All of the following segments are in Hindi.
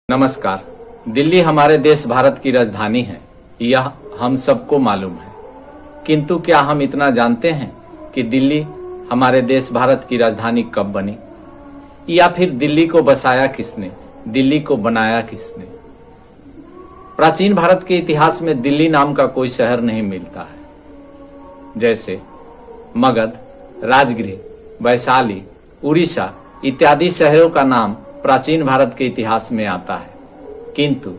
नमस्कार। दिल्ली हमारे देश भारत की राजधानी है, यह हम सबको मालूम है। किंतु क्या हम इतना जानते हैं कि दिल्ली हमारे देश भारत की राजधानी कब बनी, या फिर दिल्ली को बसाया किसने, दिल्ली को बनाया किसने? प्राचीन भारत के इतिहास में दिल्ली नाम का कोई शहर नहीं मिलता है। जैसे मगध, राजगृह, वैशाली, उड़ीसा इत्यादि शहरों का नाम प्राचीन भारत के इतिहास में आता है, किंतु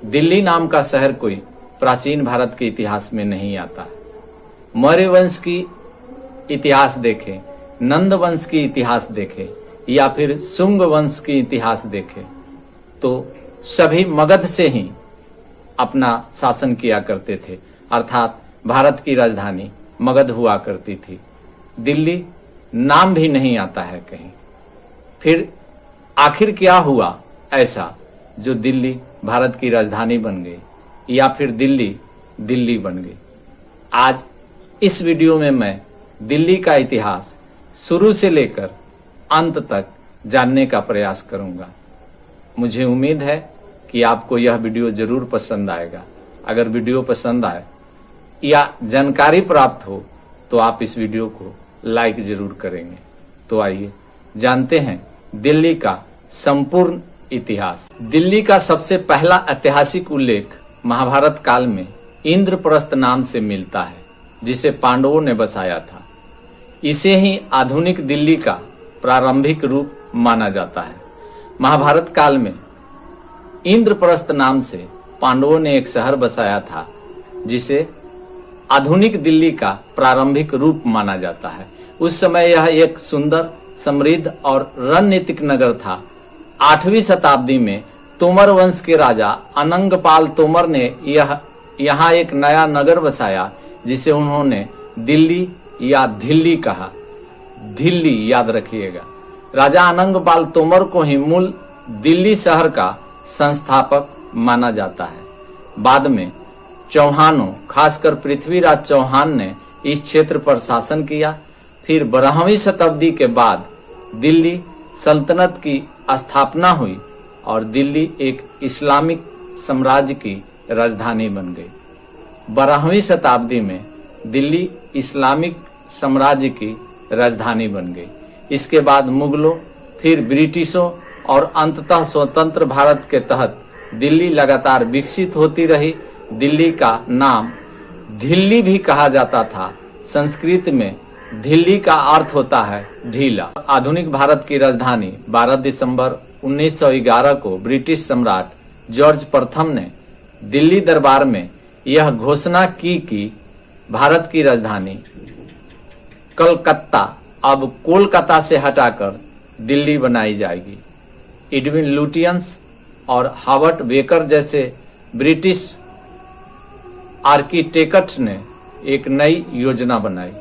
दिल्ली नाम का शहर कोई प्राचीन भारत के इतिहास में नहीं आता है। मौर्य वंश की इतिहास देखें, नंद वंश की इतिहास देखें या फिर शुंग वंश की इतिहास देखें तो सभी मगध से ही अपना शासन किया करते थे, अर्थात भारत की राजधानी मगध हुआ करती थी। दिल्ली नाम भी नहीं आता है कहीं। फिर आखिर क्या हुआ ऐसा जो दिल्ली भारत की राजधानी बन गई या फिर दिल्ली दिल्ली बन गई? आज इस वीडियो में मैं दिल्ली का इतिहास शुरू से लेकर अंत तक जानने का प्रयास करूंगा। मुझे उम्मीद है कि आपको यह वीडियो जरूर पसंद आएगा। अगर वीडियो पसंद आए या जानकारी प्राप्त हो तो आप इस वीडियो को लाइक जरूर करेंगे। तो आइए जानते हैं दिल्ली का संपूर्ण इतिहास। दिल्ली का सबसे पहला ऐतिहासिक उल्लेख महाभारत काल में इंद्रप्रस्थ नाम से मिलता है, जिसे पांडवों ने बसाया था। इसे ही आधुनिक दिल्ली का प्रारंभिक रूप माना जाता है। महाभारत काल में इंद्रप्रस्थ नाम से पांडवों ने एक शहर बसाया था, जिसे आधुनिक दिल्ली का प्रारंभिक रूप माना जाता है। उस समय यह एक सुंदर, समृद्ध और रणनीतिक नगर था। 8वीं शताब्दी में तोमर वंश के राजा अनंगपाल तोमर ने यहाँ एक नया नगर बसाया, जिसे उन्होंने दिल्ली या दिल्ली कहा। दिल्ली याद रखिएगा। राजा अनंगपाल तोमर को ही मूल दिल्ली शहर का संस्थापक माना जाता है। बाद में चौहानों, खासकर पृथ्वीराज चौहान ने इस क्षेत्र पर शासन किया। फिर 12वीं शताब्दी के बाद दिल्ली सल्तनत की स्थापना हुई और दिल्ली एक इस्लामिक साम्राज्य की राजधानी बन गई। 12वीं शताब्दी में दिल्ली इस्लामिक साम्राज्य की राजधानी बन गई। इसके बाद मुगलों, फिर ब्रिटिशों और अंततः स्वतंत्र भारत के तहत दिल्ली लगातार विकसित होती रही। दिल्ली का नाम दिल्ली भी कहा जाता था। संस्कृत में दिल्ली का अर्थ होता है ढीला। आधुनिक भारत की राजधानी 12 दिसंबर 1911 को ब्रिटिश सम्राट जॉर्ज प्रथम ने दिल्ली दरबार में यह घोषणा की कि भारत की राजधानी कलकत्ता अब कोलकाता से हटाकर दिल्ली बनाई जाएगी। एडविन लुटियंस और हावर्ड बेकर जैसे ब्रिटिश आर्किटेक्ट्स ने एक नई योजना बनाई।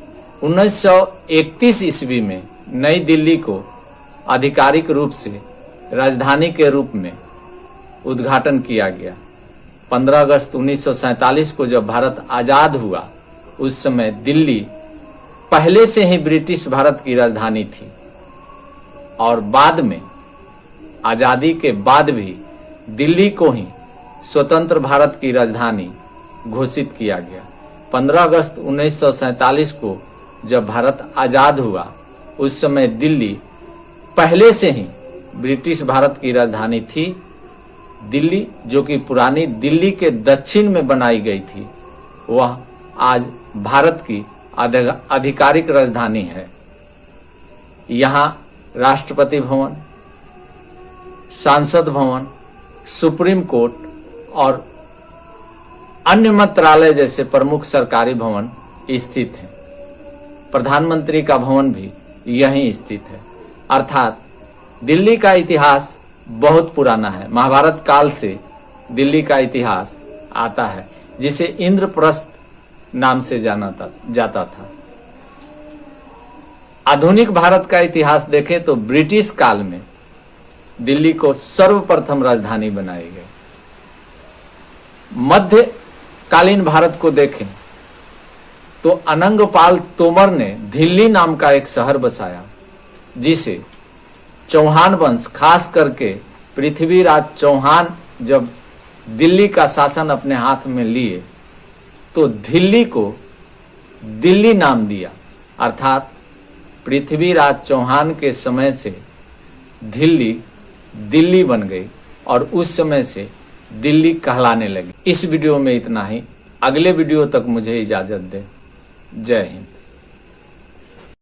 1931 ईस्वी में नई दिल्ली को आधिकारिक रूप से राजधानी के रूप में उद्घाटन किया गया। 15 अगस्त 1947 को जब भारत आज़ाद हुआ, उस समय दिल्ली पहले से ही ब्रिटिश भारत की राजधानी थी और बाद में आज़ादी के बाद भी दिल्ली को ही स्वतंत्र भारत की राजधानी घोषित किया गया। 15 अगस्त 1947 को जब भारत आज़ाद हुआ, उस समय दिल्ली पहले से ही ब्रिटिश भारत की राजधानी थी। दिल्ली, जो कि पुरानी दिल्ली के दक्षिण में बनाई गई थी, वह आज भारत की आधिकारिक राजधानी है। यहाँ राष्ट्रपति भवन, सांसद भवन, सुप्रीम कोर्ट और अन्य मंत्रालय जैसे प्रमुख सरकारी भवन स्थित हैं। प्रधानमंत्री का भवन भी यहीं स्थित है। अर्थात दिल्ली का इतिहास बहुत पुराना है। महाभारत काल से दिल्ली का इतिहास आता है, जिसे इंद्रप्रस्थ नाम से जाना जाता था। आधुनिक भारत का इतिहास देखें तो ब्रिटिश काल में दिल्ली को सर्वप्रथम राजधानी बनाई गई। मध्यकालीन भारत को देखें तो अनंगपाल तोमर ने दिल्ली नाम का एक शहर बसाया, जिसे चौहान वंश, खास करके पृथ्वीराज चौहान जब दिल्ली का शासन अपने हाथ में लिए तो दिल्ली को दिल्ली नाम दिया, अर्थात पृथ्वीराज चौहान के समय से दिल्ली दिल्ली बन गई और उस समय से दिल्ली कहलाने लगी। इस वीडियो में इतना ही। अगले वीडियो तक मुझे इजाज़त दें। जय हिंद।